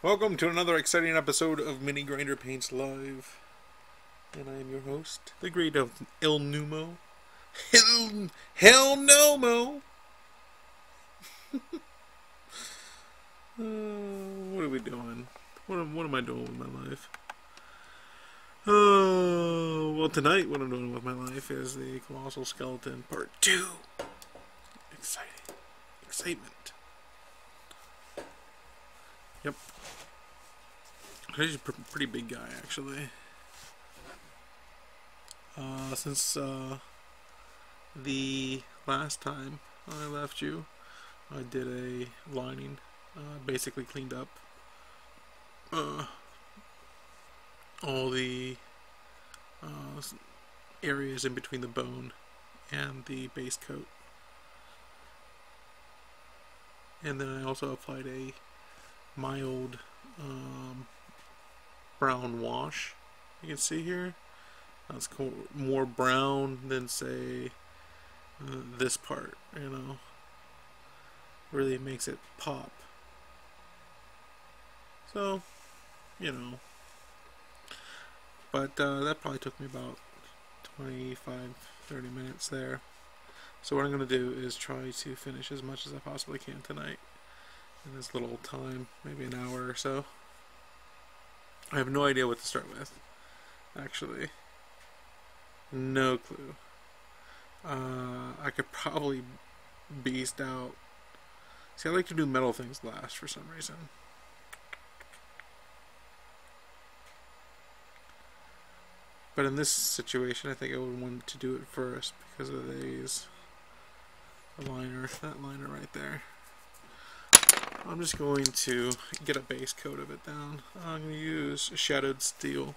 Welcome to another exciting episode of MiniGrinder Paints Live. And I am your host, the great of El Numo. Hell Nomo! What are we doing? What am I doing with my life? Well, tonight what I'm doing with my life is the Colossal Skeleton Part 2. Excitement. Yep. He's a pretty big guy, actually. Since the last time I left you, I did a lining, basically cleaned up all the areas in between the bone and the base coat. And then I also applied a mild brown wash. You can see here that's more brown than, say, this part, really makes it pop. So, but that probably took me about 25-30 minutes there. So what I'm going to do is try to finish as much as I possibly can tonight in this little time, maybe an hour or so. I have no idea what to start with, actually. No clue. I could probably beast out. See, I like to do metal things last for some reason. But in this situation, I think I would want to do it first because of these. The liner, that liner right there. I'm just going to get a base coat of it down. I'm going to use shadowed steel.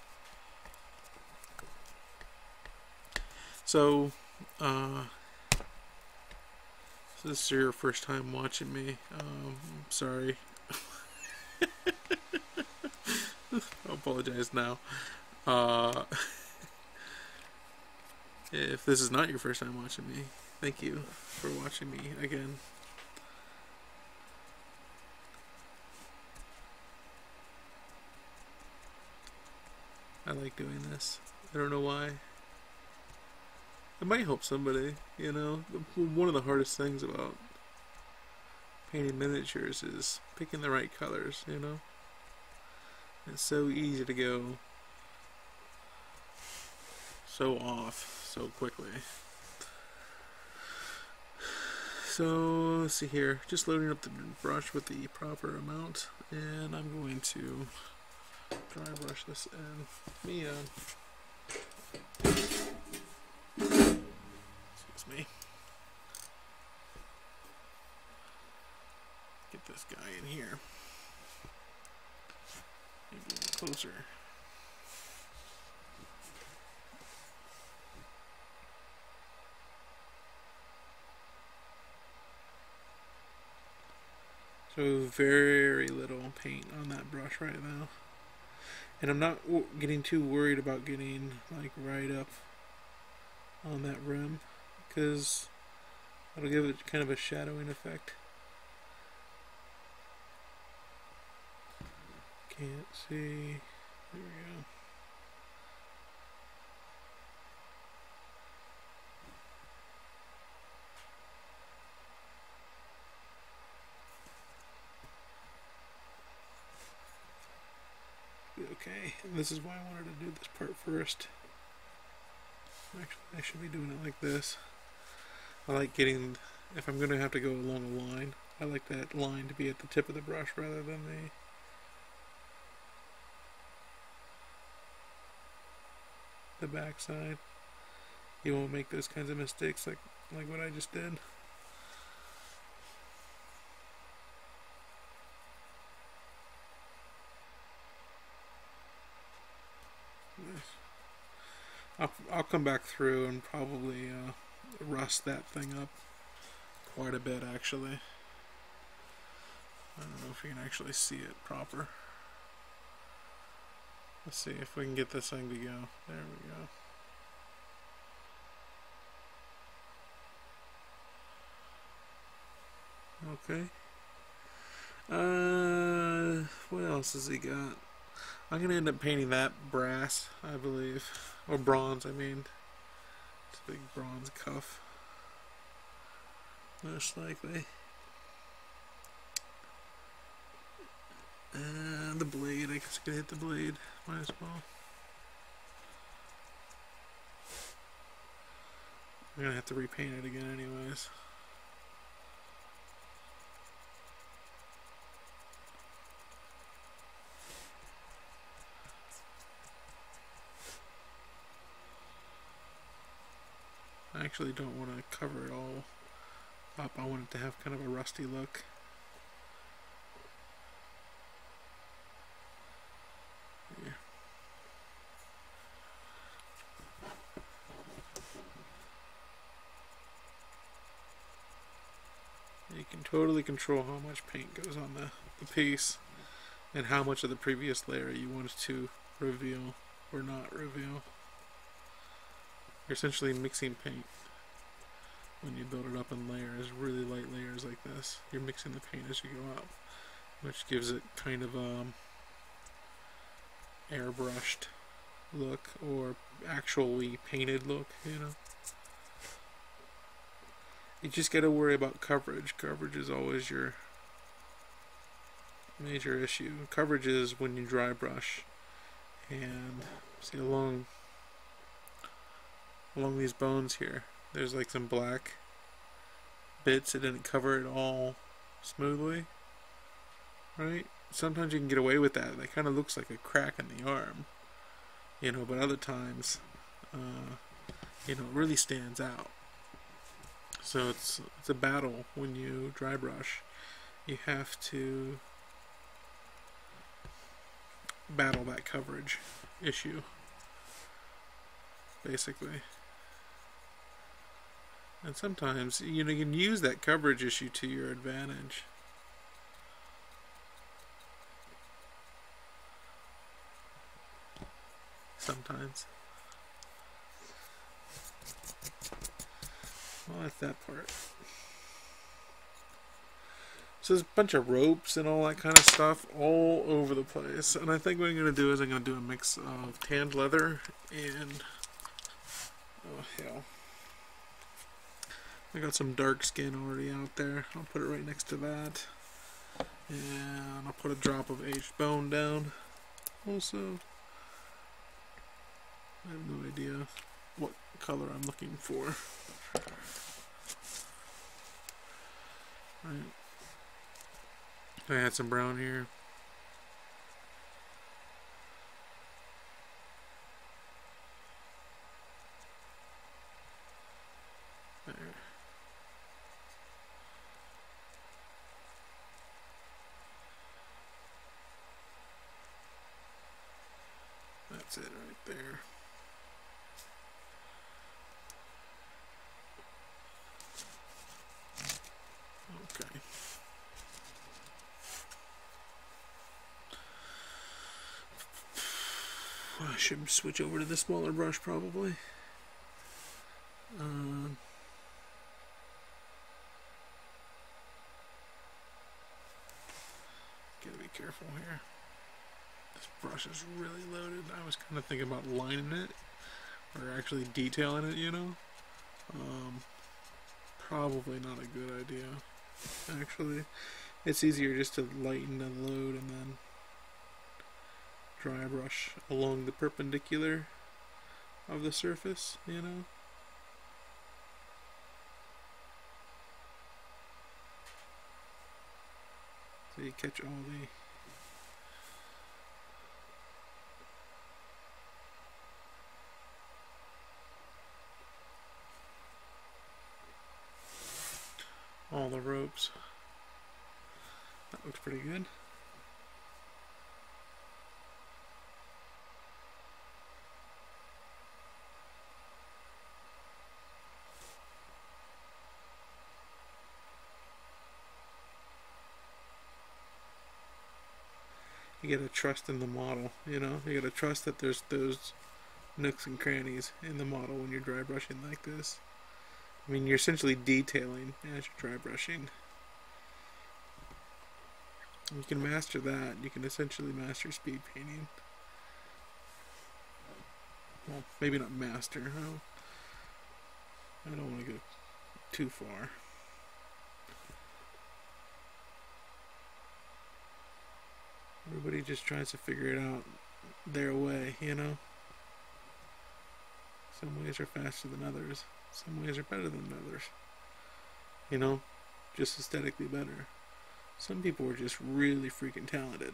So, if this is your first time watching me, sorry. I apologize now. If this is not your first time watching me, thank you for watching me again. I like doing this. I don't know why. It might help somebody, One of the hardest things about painting miniatures is picking the right colors, It's so easy to go so off so quickly. So, let's see here. Just loading up the brush with the proper amount, and I'm going to dry brush this in. Excuse me. Get this guy in here. Maybe a little closer. So very little paint on that brush right now. And I'm not getting too worried about getting like right up on that rim, because that'll give it kind of a shadowing effect. Can't see. There we go. Okay, and this is why I wanted to do this part first. Actually, I should be doing it like this. I like getting, if I'm going to have to go along a line, I like that line to be at the tip of the brush rather than the back side. You won't make those kinds of mistakes like what I just did. I'll come back through and probably rust that thing up quite a bit, actually. I don't know if you can actually see it proper. Let's see if we can get this thing to go. There we go. Okay. What else? else has he got? I'm gonna end up painting that brass, I believe, or bronze. I mean, it's a big bronze cuff, most likely. And the blade. I guess I could hit the blade. Might as well. I'm gonna have to repaint it again, anyways. I actually don't want to cover it all up. I want it to have kind of a rusty look. Yeah. You can totally control how much paint goes on the piece and how much of the previous layer you want it to reveal or not reveal. You're essentially mixing paint when you build it up in layers, really light layers like this. You're mixing the paint as you go up, which gives it kind of airbrushed look or actually painted look, you know. You just got to worry about coverage. Coverage is always your major issue. Coverage is when you dry brush, and see along these bones here, there's like some black bits. It didn't cover it all smoothly, right? Sometimes you can get away with that. That kind of looks like a crack in the arm, you know, but other times, you know, it really stands out. So it's a battle when you dry brush. You have to battle that coverage issue, basically. And sometimes, you know, you can use that coverage issue to your advantage. Sometimes. Well, that's that part. So there's a bunch of ropes and all that kind of stuff all over the place. And I think what I'm going to do is I'm going to do a mix of tanned leather and... oh, hell. I got some dark skin already out there. I'll put it right next to that. And I'll put a drop of aged bone down. Also, I have no idea what color I'm looking for. Right. I had some brown here. There. That's it right there. Okay. I should switch over to the smaller brush probably. Gotta be careful here. This brush is really loaded. I was kind of thinking about lining it or actually detailing it, you know. Probably not a good idea. Actually, it's easier just to lighten the load and then dry brush along the perpendicular of the surface, you know. So you catch all the ropes. That looks pretty good. You gotta trust in the model, you know? You gotta trust that there's those nooks and crannies in the model when you're dry brushing like this. I mean, you're essentially detailing as you're dry brushing. You can master that. You can essentially master speed painting. Well, maybe not master. I don't want to go too far. Everybody just tries to figure it out their way, you know? Some ways are faster than others. Some ways are better than others. You know? Just aesthetically better. Some people are just really freaking talented.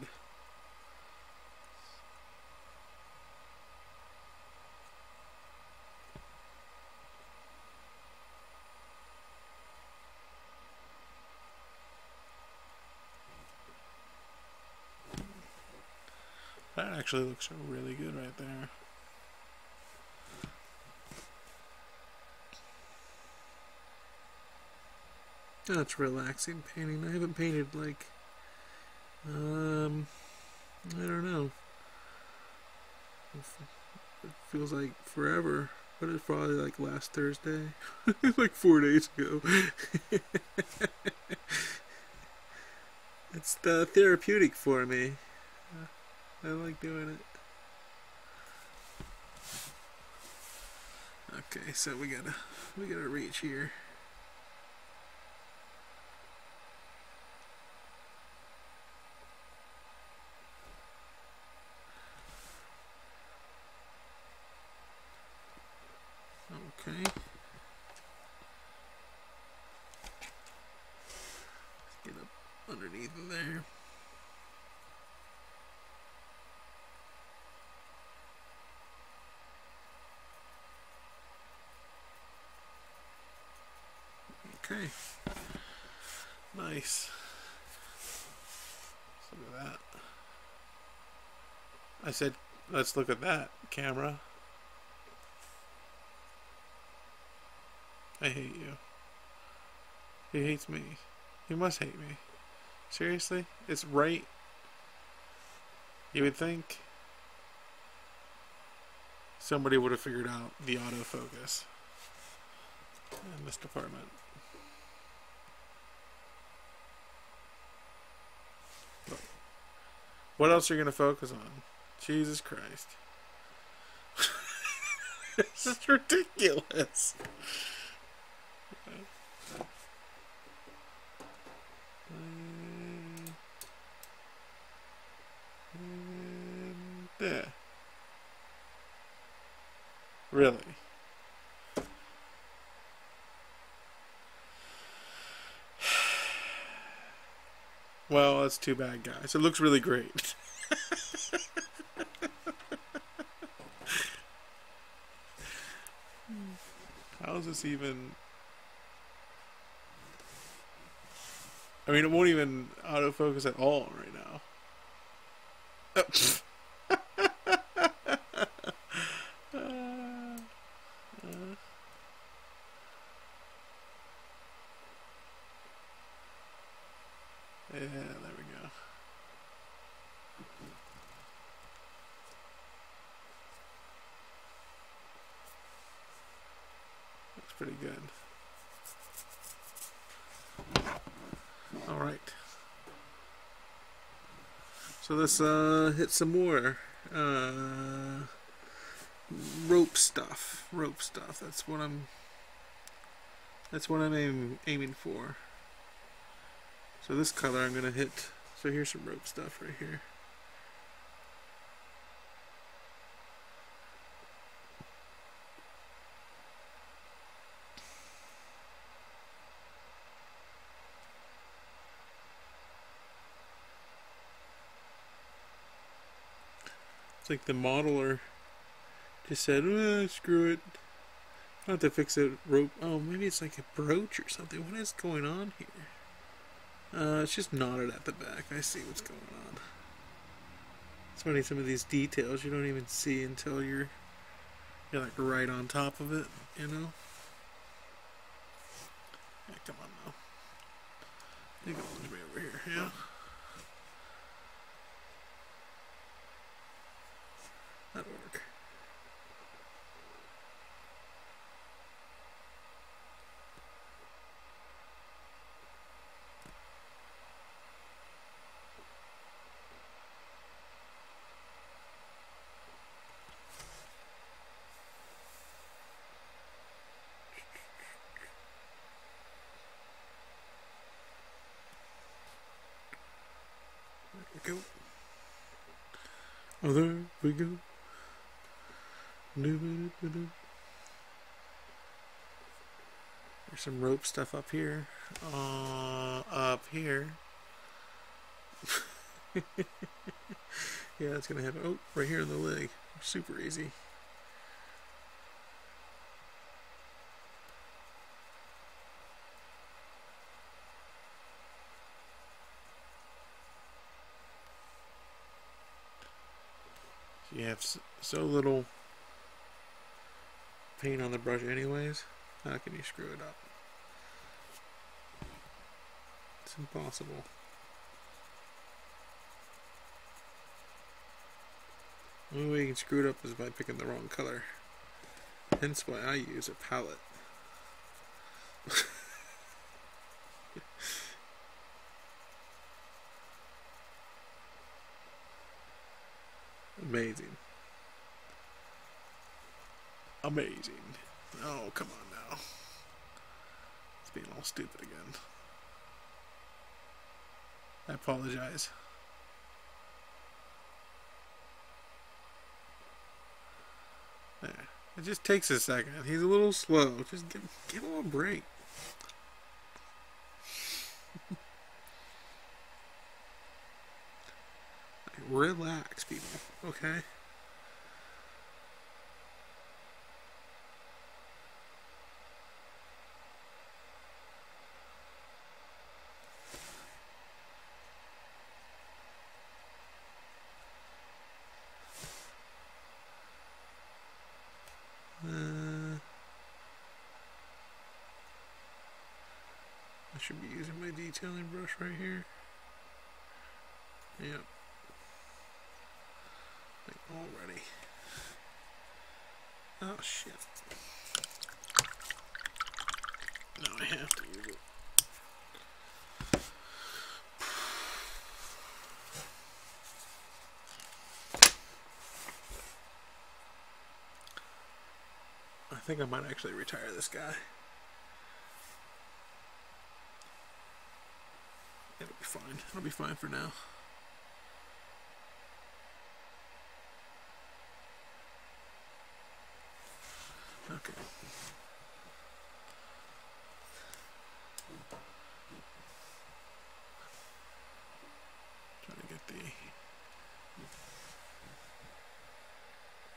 That actually looks really good right there. That's relaxing painting. I haven't painted like, I don't know. It feels like forever, but it's probably like last Thursday, like 4 days ago. It's therapeutic for me. I like doing it. Okay, so we gotta reach here. Okay. Let's get up underneath there. Okay. Nice. Let's look at that. I said, let's look at that, camera. I hate you. He hates me. He must hate me. Seriously? It's right. You would think somebody would have figured out the autofocus in this department. What else are you going to focus on? Jesus Christ. This is ridiculous. There. Really? Well, that's too bad, guys. It looks really great. How is this even... I mean, it won't even autofocus at all right now. Yeah, there we go. Looks pretty good. Alright. So let's hit some more rope stuff. Rope stuff. That's what I'm aiming for. So this color I'm gonna hit. So here's some rope stuff right here. It's like the modeler just said, screw it. I have to fix a rope. Oh, maybe it's like a brooch or something. What is going on here? It's just knotted at the back. I see what's going on. It's funny, some of these details you don't even see until you're like right on top of it, you know? Yeah, come on now. You go all the way over here, yeah? That'll work. Oh, there we go. There's some rope stuff up here. Up here. Yeah, that's gonna happen. Oh, right here in the leg. Super easy. You have so little paint on the brush anyways. How can you screw it up? It's impossible. The only way you can screw it up is by picking the wrong color. Hence why I use a palette. Amazing. Amazing. Oh, come on now. It's being all stupid again. I apologize. There. It just takes a second. He's a little slow. Just give him a break. Relax, people. Okay? I should be using my detailing brush right here. Yep. Like already. Oh shit. No, I have to use it. I think I might actually retire this guy. It'll be fine. It'll be fine for now. Okay. Trying to get the...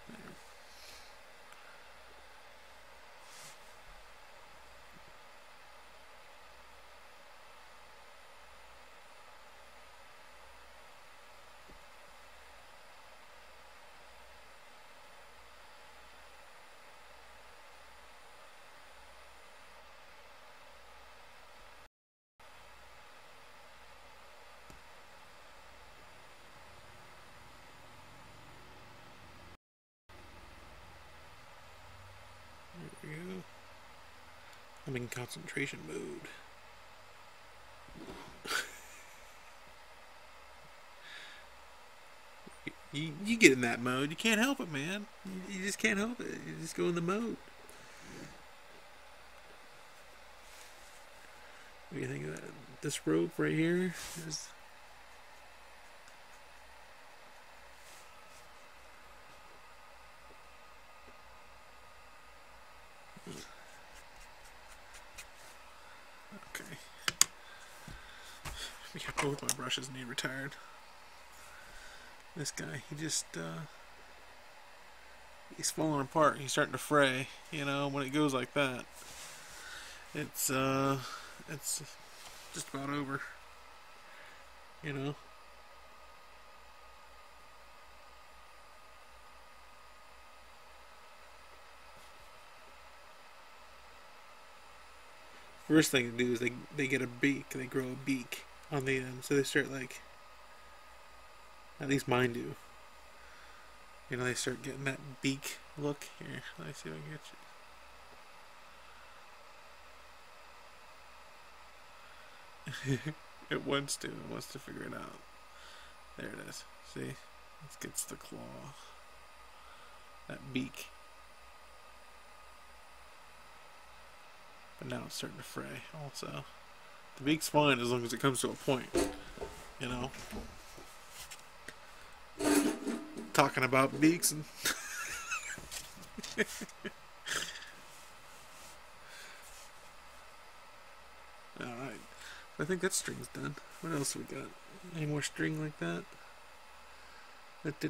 There. There we go. I'm in concentration mode. You get in that mode. You can't help it, man. You just can't help it. You just go in the mode. What do you think of that? This rope right here is... Okay. We got both my brushes need retired. This guy, he just, he's falling apart. He's starting to fray, you know, when it goes like that. It's just about over, you know. First thing to do is they get a beak. They grow a beak on the end, so they start like, at least mine do. You know, they start getting that beak look. Here, let me see if I can get you. It wants to figure it out. There it is. See? It gets the claw. That beak. But now it's starting to fray also. The beak's fine as long as it comes to a point. You know? talking about beaks and alright. I think that string's done. What else we got? Any more string like that? Up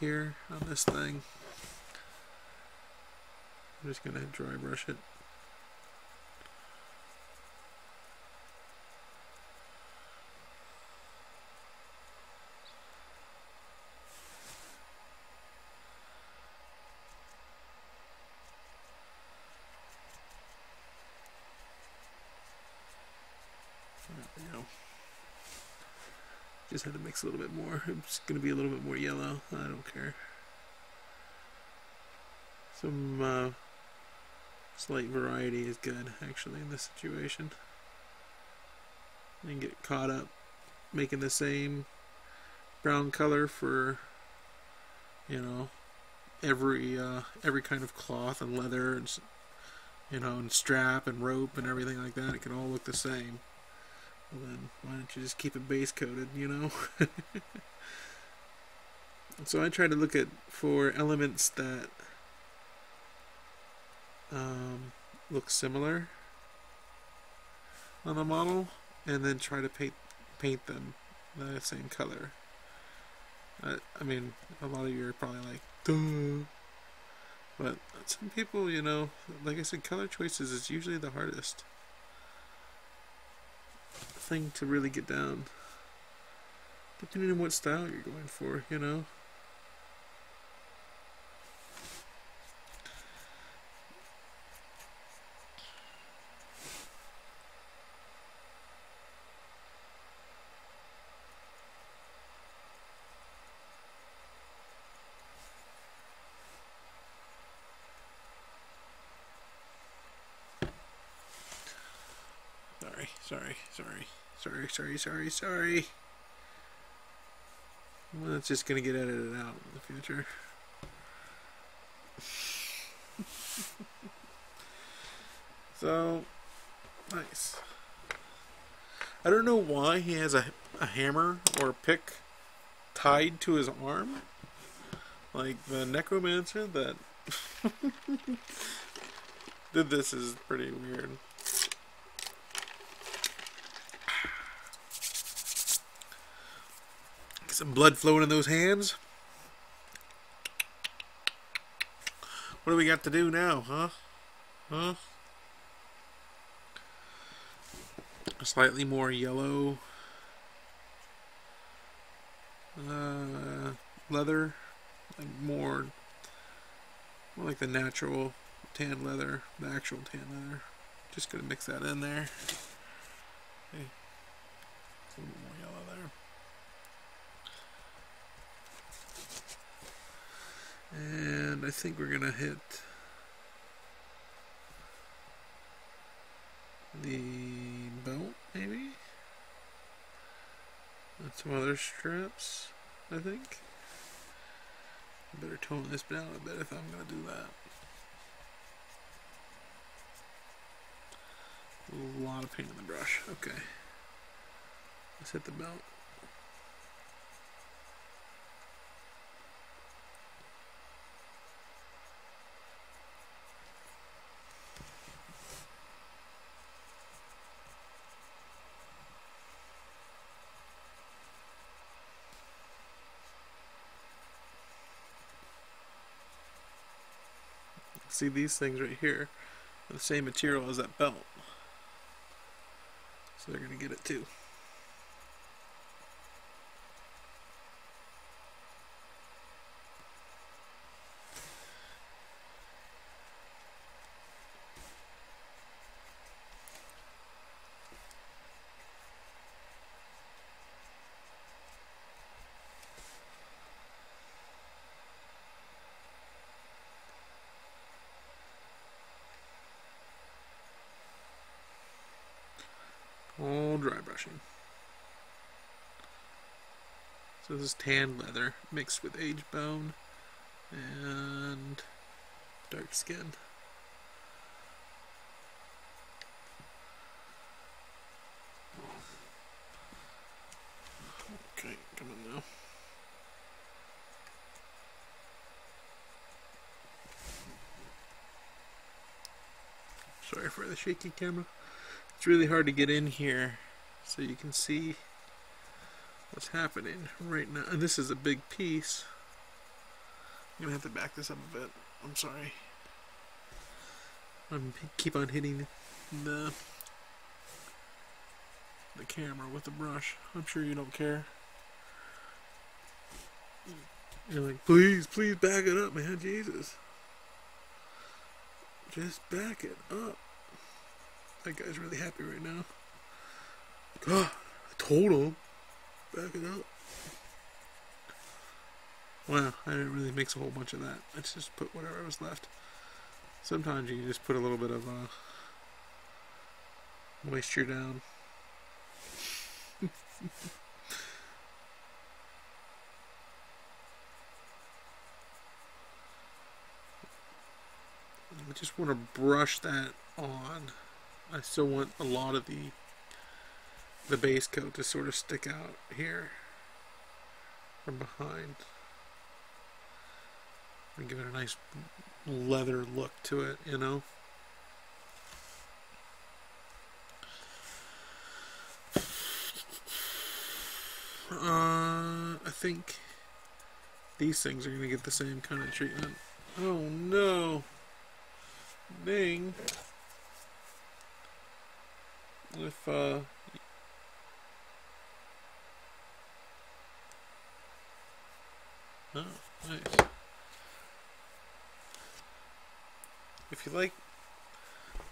here on this thing. I'm just gonna dry brush it. There we go. Just had to mix a little bit more. It's going to be a little bit more yellow. I don't care. Some slight variety is good, actually, in this situation. You can get caught up making the same brown color for, you know, every kind of cloth and leather and, you know, and strap and rope and everything like that. It can all look the same. Well, then why don't you just keep it base coated, you know? So I try to look for elements that look similar on the model, and then try to paint them the same color. I mean, a lot of you are probably like, duh. But some people, you know, like I said, color choices is usually the hardest thing to really get down, depending on what style you're going for, you know. Sorry. Well, it's just gonna get edited out in the future. So, nice. I don't know why he has a hammer or a pick tied to his arm. Like the necromancer that did this is pretty weird. Some blood flowing in those hands. What do we got to do now, huh? A slightly more yellow leather, like more like the natural tan leather, the actual tan leather. Just gonna mix that in there. Okay. A little bit more yellow there. And I think we're gonna hit the belt, maybe, and some other straps. I think I better tone this down a bit if I'm gonna do that. A lot of paint on the brush. Okay, let's hit the belt. See these things right here are the same material as that belt, so they're gonna get it too. All dry brushing. So this is tan leather mixed with aged bone and dark skin. Okay, come on now. Sorry for the shaky camera. It's really hard to get in here so you can see what's happening right now. And this is a big piece. I'm gonna have to back this up a bit. I'm sorry. Keep on hitting the camera with the brush. I'm sure you don't care. You're like, please back it up, man. Jesus. Just back it up. That guy's really happy right now. God, I told him. Back it up. Wow, I didn't really mix a whole bunch of that. I just put whatever was left. Sometimes you just put a little bit of moisture down. I just want to brush that on. I still want a lot of the base coat to sort of stick out here from behind and give it a nice leather look to it, you know. I think these things are going to get the same kind of treatment. Oh no! Dang! If oh, nice. If you like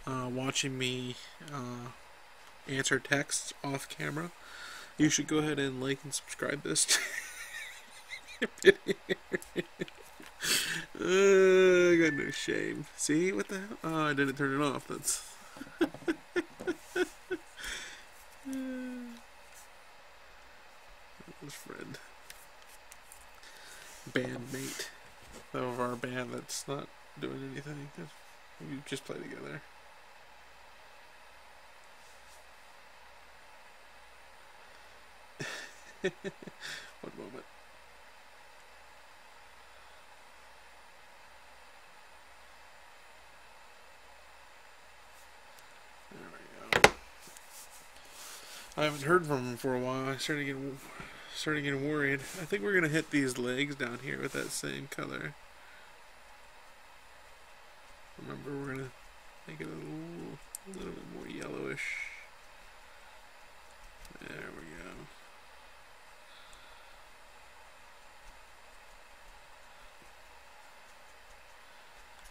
watching me answer texts off camera, you should go ahead and like and subscribe this video. I got no shame. See, what the hell? Oh, I didn't turn it off. That's his friend, bandmate of our band that's not doing anything. We just play together. One moment. There we go. I haven't heard from him for a while. I started getting worried. I think we're gonna hit these legs down here with that same color. Remember, we're gonna make it a little bit more yellowish. There we go.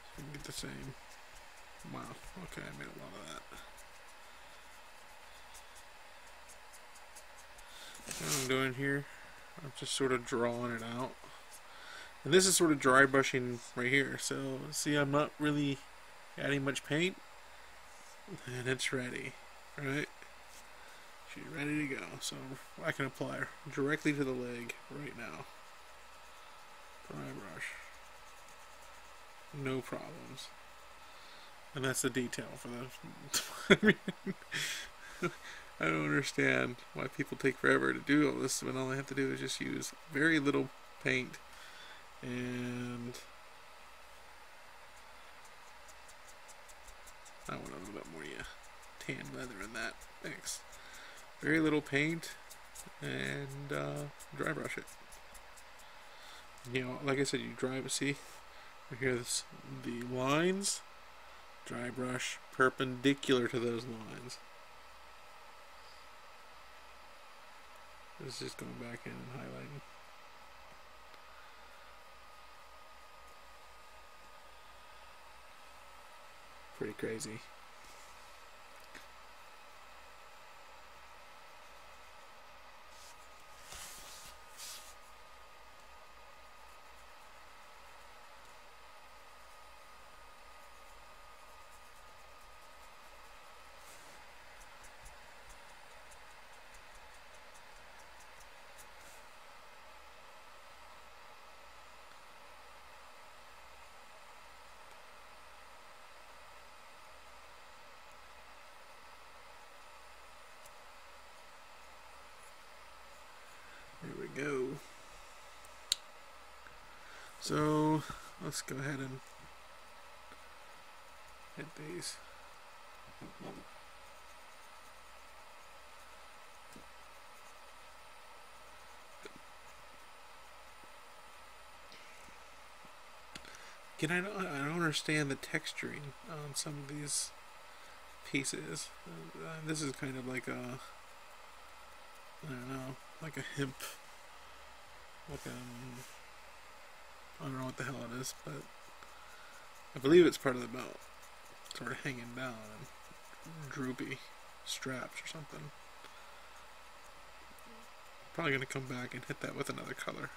So we can get the same. Wow. Okay, I made a lot of that. What I'm doing here, I'm just sort of drawing it out. And this is sort of dry brushing right here. So, see, I'm not really adding much paint. And it's ready. Right? She's ready to go. So, I can apply her directly to the leg right now. Dry brush. No problems. And that's the detail for those. I mean, I don't understand why people take forever to do all this when all I have to do is just use very little paint and I want a little bit more tan leather in that. Thanks. Very little paint and dry brush it. You know, like I said, you see here's the lines, dry brush perpendicular to those lines. This is just going back in and highlighting. Pretty crazy. Go. So let's go ahead and hit these. Again, I don't understand the texturing on some of these pieces. This is kind of like a, I don't know, like a hemp, like I don't know what the hell it is, but I believe it's part of the belt, sort of hanging down and droopy straps or something. Probably gonna come back and hit that with another color.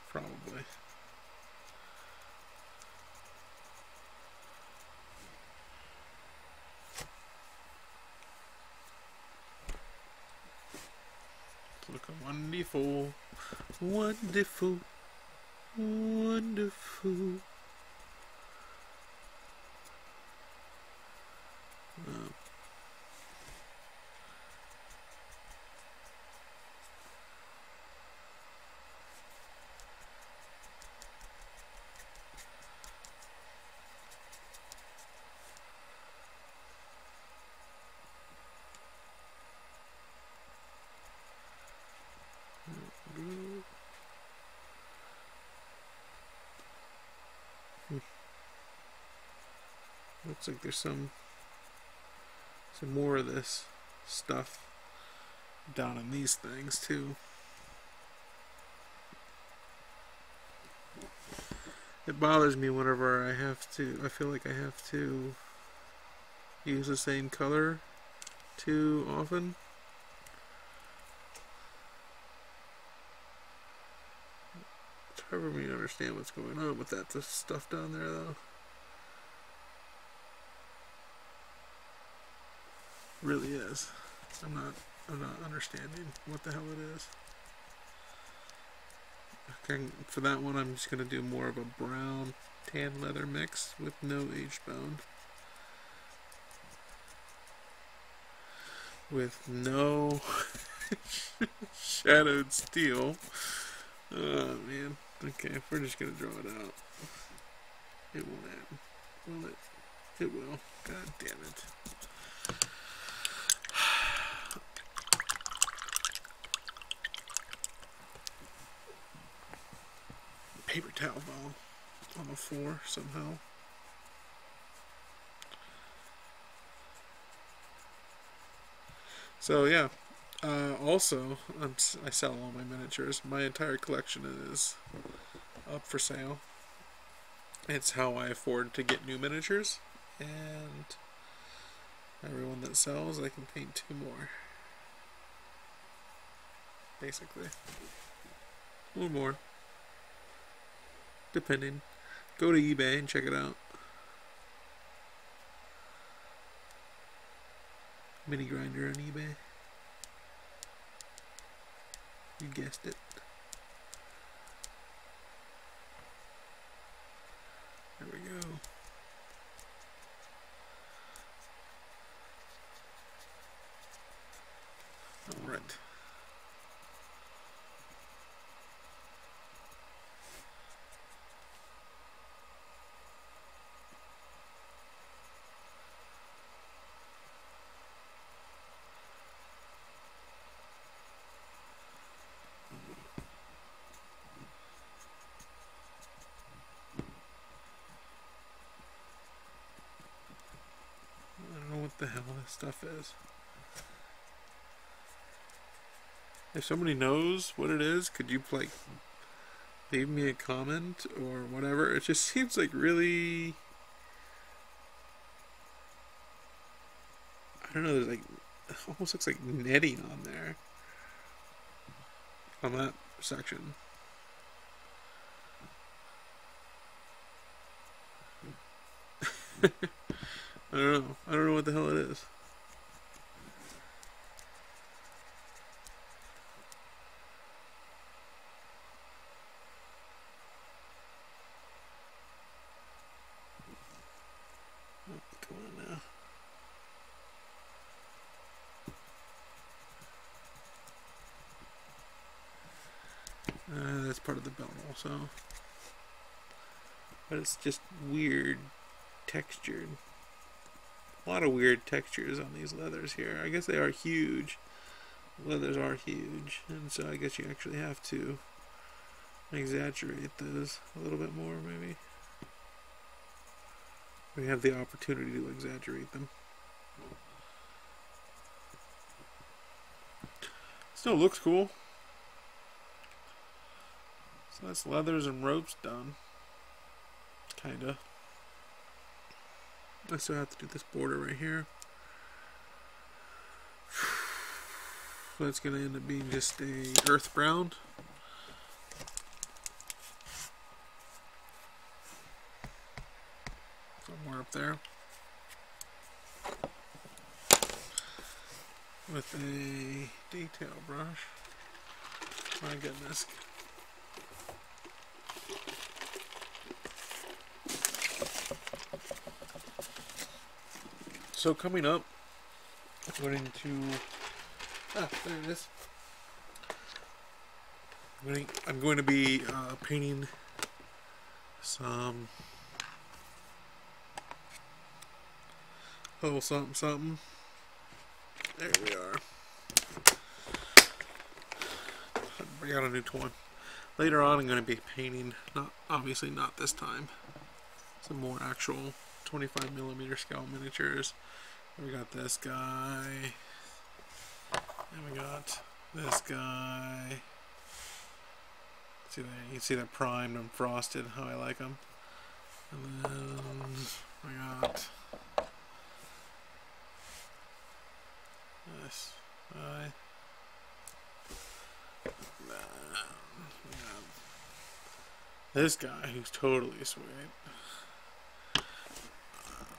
Probably. It's looking wonderful, wonderful, wonderful. Looks like there's some more of this stuff down in these things too. It bothers me whenever I feel like I have to use the same color too often. It's hard for me to understand what's going on with that stuff down there though. Really is. I'm not understanding what the hell it is. Okay, for that one I'm just gonna do more of a brown tan leather mix with no aged bone. With no shadowed steel. Oh man. Okay, we're just gonna draw it out. It won't happen. Will it? It will. God damn it. Paper towel ball on the floor somehow. So yeah, also I sell all my miniatures. My entire collection is up for sale. It's how I afford to get new miniatures, and everyone that sells, I can paint 2 more. Basically, a little more, depending. Go to eBay and check it out. MiniGrinder on eBay. You guessed it. There we go. Alright. What the hell this stuff is. If somebody knows what it is, could you like leave me a comment or whatever? It just seems like really, I don't know, there's like, it almost looks like netting on there. On that section. I don't know. I don't know what the hell it is. Oh, come on now. That's part of the belt also. But it's just weird textured. A lot of weird textures on these leathers here. I guess they are huge. Leathers are huge, and so I guess you actually have to exaggerate those a little bit more, maybe. We have the opportunity to exaggerate them. Still looks cool. So that's leathers and ropes done. Kinda. I still have to do this border right here. That's gonna end up being just a earth brown. Somewhere up there. With a detail brush. My goodness. So coming up, I'm going to there it is. I'm going to be painting some little something something. There we are. I got a new one. Later on, I'm going to be painting, obviously not this time, some more actual 25mm scale miniatures. We got this guy, and we got this guy. See there, you can see that primed and frosted, how I like them. And then we got this guy. We got this guy who's totally sweet.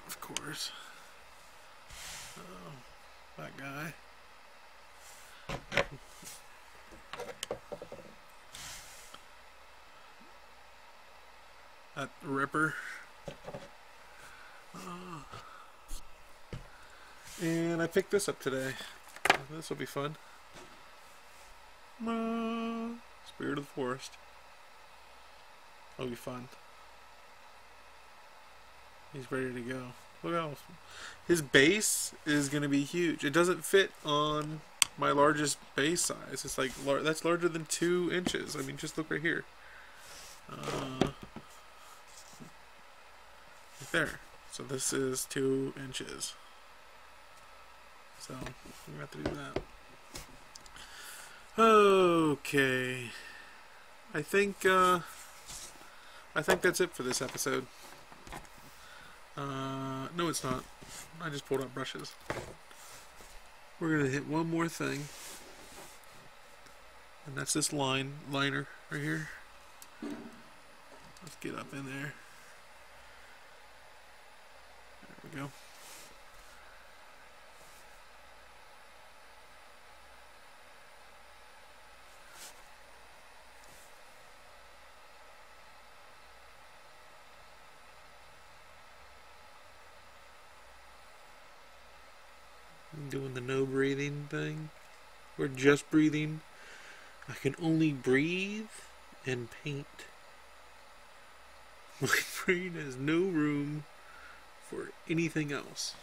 Of course. That guy. That Ripper. And I picked this up today. This will be fun. Spirit of the Forest. That'll be fun. He's ready to go. Look how his base is going to be huge. It doesn't fit on my largest base size. It's like that's larger than 2 inches. I mean, just look right here. Right there. So this is 2 inches. So we have to do that. Okay. I think that's it for this episode. No, it's not. I just pulled out brushes. We're gonna hit one more thing, and that's this liner right here. Let's get up in there. There we go. Doing the no breathing thing. We're just breathing. I can only breathe and paint. My brain has no room for anything else.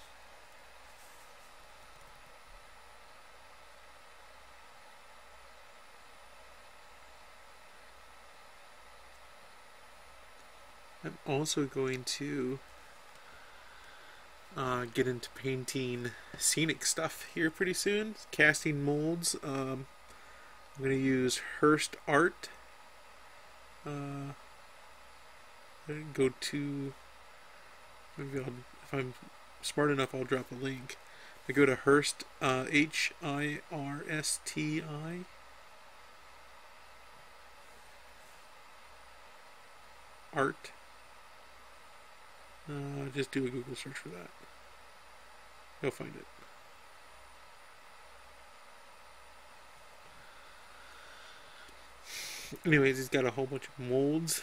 I'm also going to get into painting scenic stuff here pretty soon. Casting molds. I'm going to use Hearst Art. Go to, maybe if I'm smart enough, I'll drop a link. I go to Hearst, Hirsti Art. Just do a Google search for that. You'll find it. Anyways, he's got a whole bunch of molds,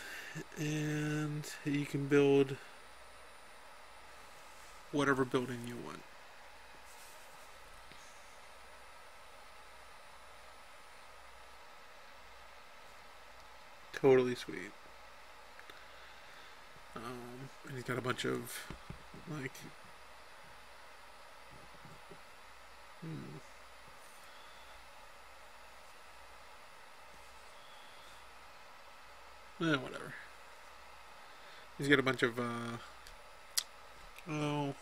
and you can build whatever building you want. Totally sweet. And he's got a bunch of like Whatever. He's got a bunch of, oh,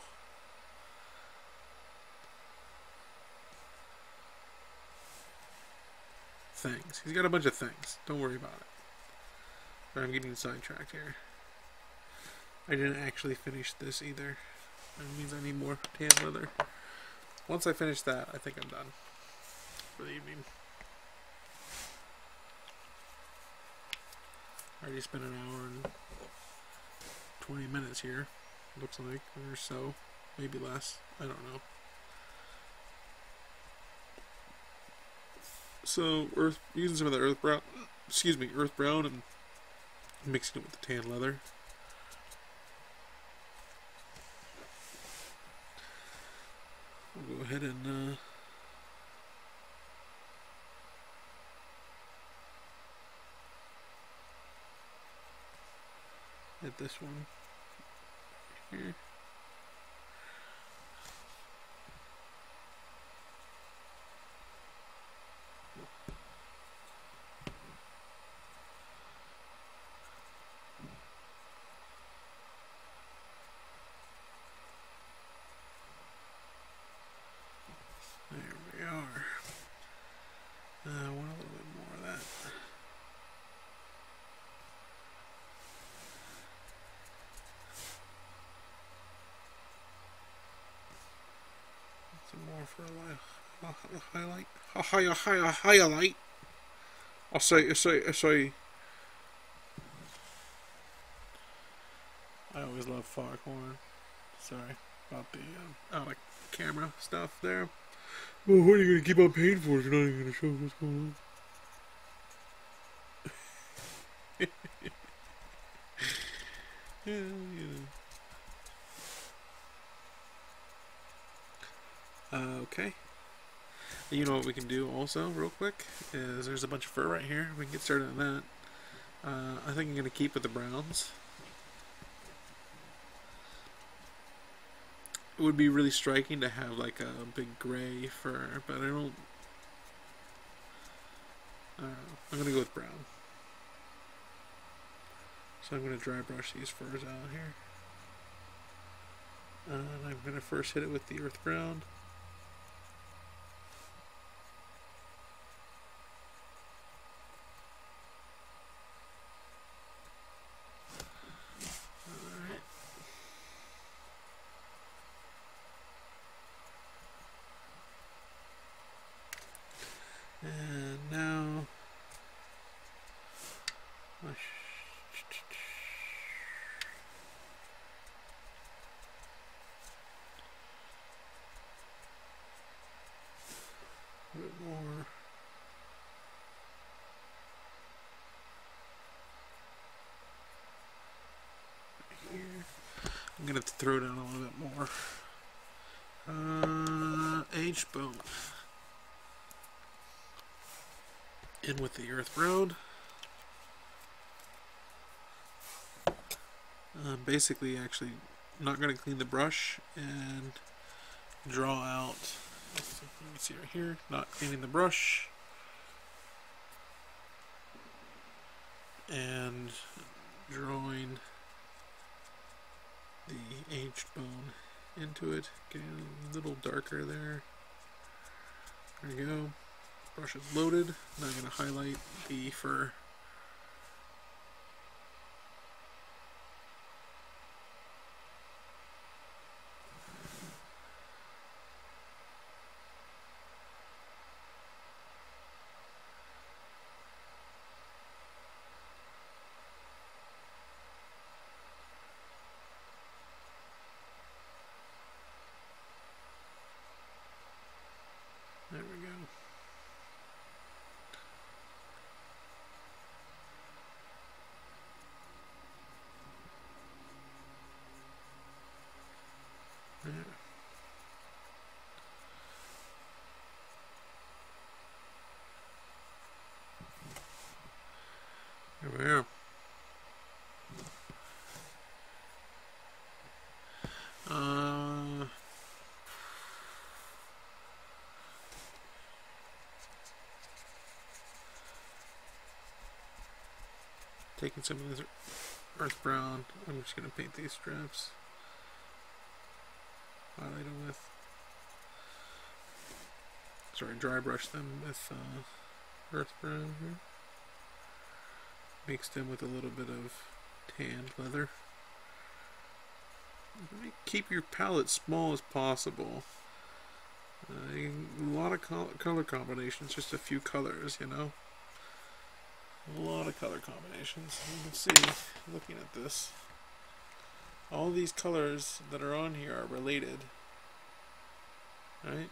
things. He's got a bunch of things. Don't worry about it. But I'm getting sidetracked here. I didn't actually finish this either. That means I need more tan leather. Once I finish that, I think I'm done for the evening. I already spent an hour and 20 minutes here, looks like, or so. Maybe less. I don't know. So, using some of the earth brown and mixing it with the tan leather. We'll go ahead and hit this one here. There we are. I want a little bit more of that. Some more for a highlight. Highlight. I say. I always love foghorn. Sorry about the out of camera stuff there. Well, what are you going to keep on paying for if you're not even going to show what's going on? Yeah, okay. You know what we can do also, real quick, is there's a bunch of fur right here. We can get started on that. I think I'm going to keep with the browns. It would be really striking to have like a big gray fur, but I don't know. I'm going to go with brown. So I'm going to dry brush these furs out here. And I'm going to first hit it with the earth brown. And now a bit more. Here. I'm gonna have to throw down a little bit more. H-bone. In with the earth brown. Basically, actually, not going to clean the brush and draw out. Let's see right here. Not cleaning the brush and drawing the H bone into it. Getting a little darker there. There we go. Brush is loaded. Now I'm going to highlight the fur. There we go. Yeah. There we are. taking some of this earth brown. I'm just going to paint these strips. Highlight them with, sorry, dry brush them with earth brown here. Mixed in with a little bit of tanned leather. Keep your palette small as possible. A lot of color combinations, just a few colors, you know. A lot of color combinations. You can see, looking at this, all these colors that are on here are related, right?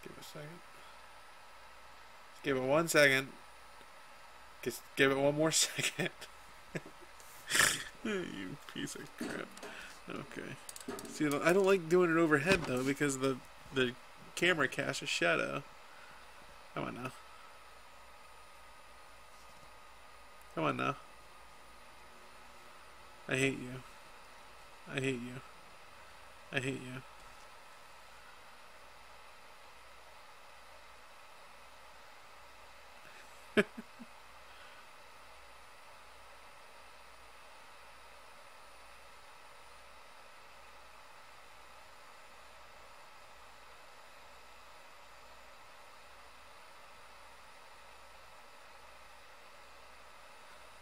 Give it a second. Give it 1 second. Just give it one more second. You piece of crap. Okay. See, I don't like doing it overhead though because the camera casts a shadow. Come on now. Come on now. I hate you. I hate you. I hate you.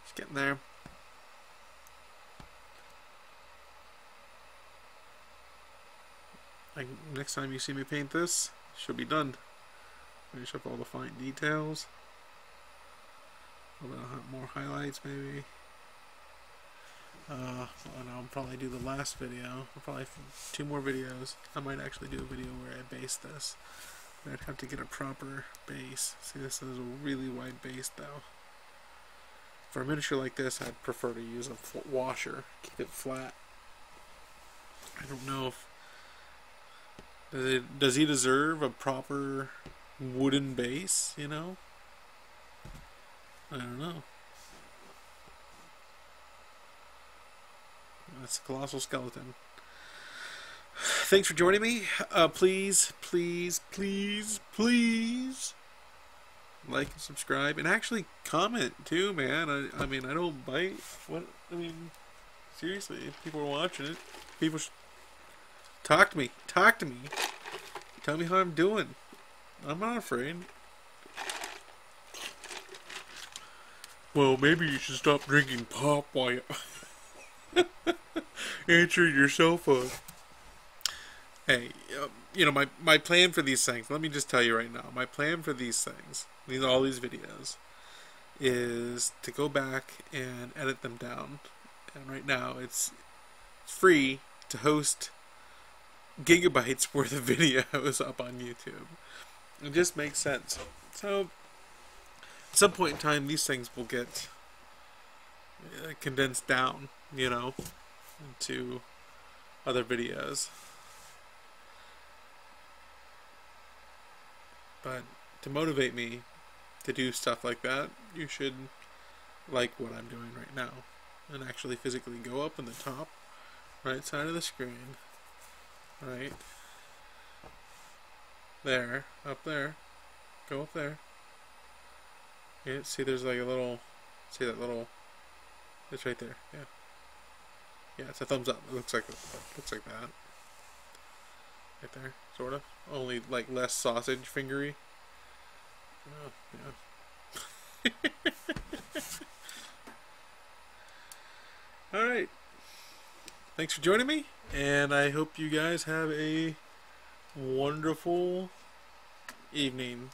Just getting there. Next time you see me paint this, she'll be done. Finish up all the fine details. A little bit more highlights, maybe. And I'll probably do the last video. I'll probably 2 more videos. I might actually do a video where I base this. But I'd have to get a proper base. See, this is a really wide base, though. For a miniature like this, I'd prefer to use a washer. Keep it flat. I don't know if does he deserve a proper wooden base, you know? I don't know. That's a colossal skeleton. Thanks for joining me. Please, please, please, please like and subscribe, and actually comment too, man. I mean, I don't bite. What? I mean, seriously, if people are watching it, people talk to me. Talk to me. Tell me how I'm doing. I'm not afraid. Well, maybe you should stop drinking pop while you answer your cell phone. Hey, you know, my plan for these things, let me just tell you right now, my plan for these things, all these videos, is to go back and edit them down. And right now, it's free to host gigabytes worth of videos up on YouTube. It just makes sense. So, at some point in time, these things will get condensed down, you know, into other videos. But to motivate me to do stuff like that, you should like what I'm doing right now and actually physically go up in the top right side of the screen, right there, up there, go up there. Yeah, see, there's like a little, see that little, it's right there, yeah. Yeah, it's a thumbs up. It looks like that. Right there, sort of. Only like less sausage fingery. Oh, yeah. Alright. Thanks for joining me, and I hope you guys have a wonderful evening.